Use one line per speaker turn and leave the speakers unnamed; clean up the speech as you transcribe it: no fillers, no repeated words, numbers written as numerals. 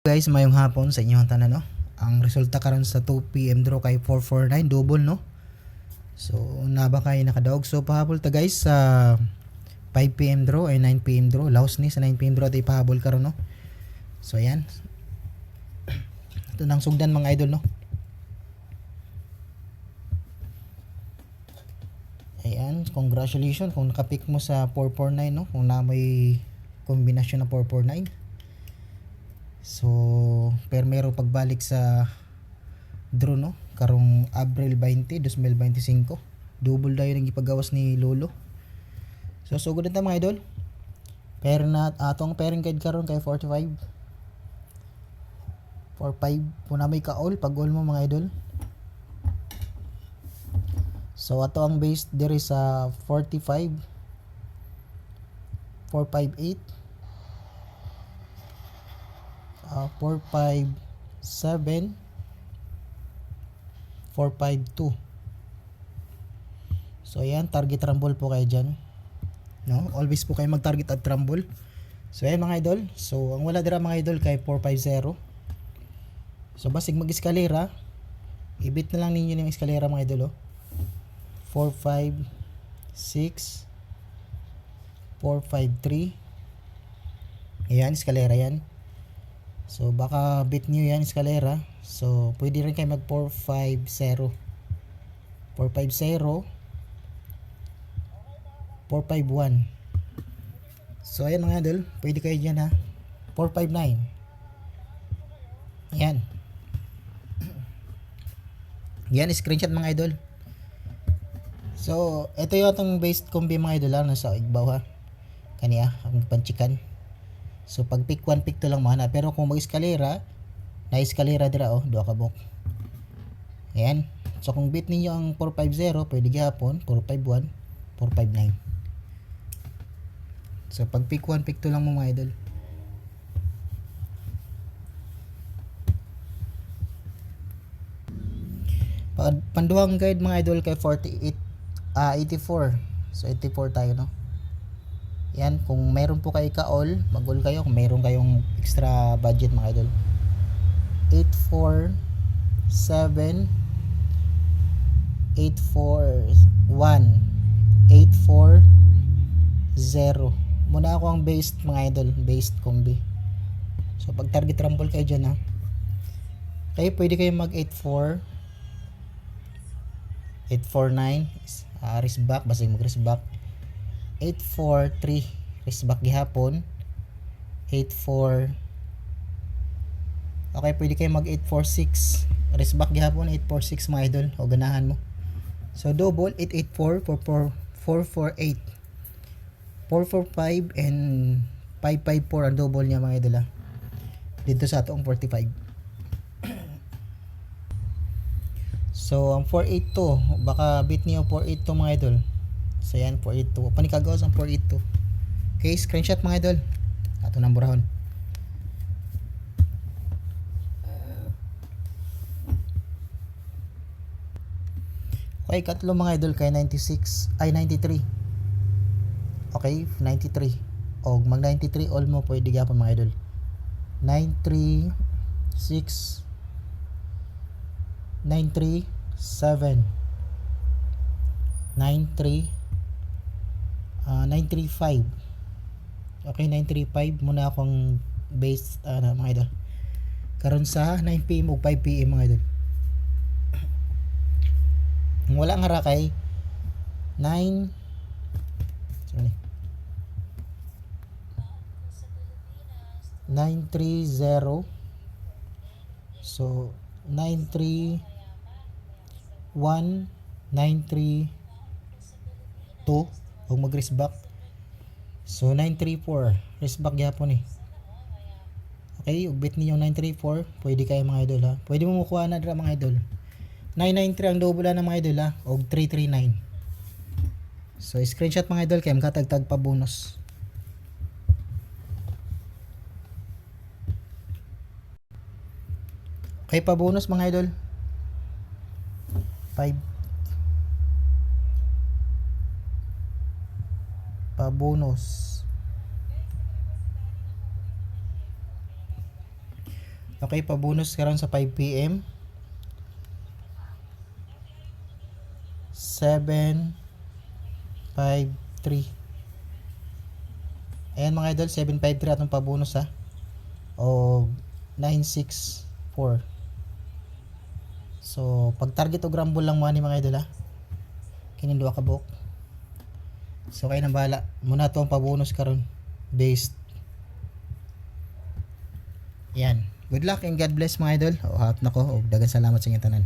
Guys, mayong hapon sa inyong tanan, no? Ang resulta karon sa 2 PM draw kay 449 double, no? So naba kay nakadaog. So pahabol ta guys sa 5 PM draw ay 9 PM draw. Laos ni sa 9 PM draw tay pahabol karon, no? So ayan. Ito nang sugdan mga idol, no? Ayan, congratulations kung nakapick mo sa 449, no? Kung na may kombinasyon na 449. So, permero pagbalik sa draw, no? Karong Abril 20, 2025. Double dayo nang ipagawas ni Lolo. So, sugod na mga idol. Pair na atong pairing guide karon kay 45. 45 po na may ka-all pag all mo mga idol. So, ato ang base diri sa 45. 458. 457. 452. So ayan, target rumble po kayo dyan, no? Always po kayo mag target at rumble. So ayan mga idol. So ang wala dira mga idol kay 450. So basig mag eskalera, ibit na lang ninyo yung eskalera mga idol, oh. 456, 453. Ayan, eskalera yan. So baka bit nyo yan eskalera. So pwede rin kayo mag 450. 450, 451. So ayan mga idol, pwede kayo dyan, ha. 459. Ayan. Yan, screenshot mga idol. So ito yung atong based combi mga idol, ha, nasa igbaw, ha. Kaniya ang panchikan. So pag pick 1 pick 2 lang mana, pero kung mag-eskalera, na eskalera dira, oh, duha ka bok. Ayan. So kung bit ninyo ang 450, pwede gyapon 451, 459. So pag pick 1 pick 2 lang mo mga idol. Panduhang guide mga idol kay 84. So 84 tayo, no? Yan, kung meron po kayo ka-all, mag-all kayo kung meron kayong extra budget mga idol. 847, 841, 840. Muna ako ang based mga idol, based combi. So pag target rumble kayo dyan, ha. Kayo pwede kayo mag 84, 849, wrist back, basta mag wrist back. 843, wrist back gihapon. 84. Okay, pwede kayo mag 846, wrist back gihapon. 846 mga idol, o ganahan mo. So double 884, 448, 445 and 554 ang double niya mga idol, ha. Dito sa atong 45. So ang 482, baka bit niyo 482 mga idol. So yan, 482. Panikagawas ang 482. Okay, screenshot mga idol. Ato nang burahon. Okay, katlo mga idol kay 96, ay 93. Okay, 93. Og mag 93 all mo pwede gyapon mga idol. 936, 937, 93, 935. Okay, 935 muna akong base, mga idol. Karon sa 9 PM o 5 PM mga idol. Wala nga ra kay 9, sorry, 930. So 931, 932 o mag wrist back. So 934 wrist back gyapon, eh. Okay, ug bit niyo 934, pwede kayo mga idol, ha. Pwede mo makuha na dira mga idol. 993 ang double na mga idol, ha, og 339. So screenshot mga idol kay makatagtag pa bonus. Okay, pa bonus mga idol. 5 pa bonus. Okay, pabonus karon sa 5 PM. 753. Ayan mga idol, 753 atong pabonus ha. O 964. So, pag target o grumble lang mo ni mga idol ha. Kining duha ka buok. So, kayo nang bahala. Muna to ang pabonus karon. Based. Yan. Good luck and God bless mga idol. O hat nako, og daghang salamat sa inyong tanan.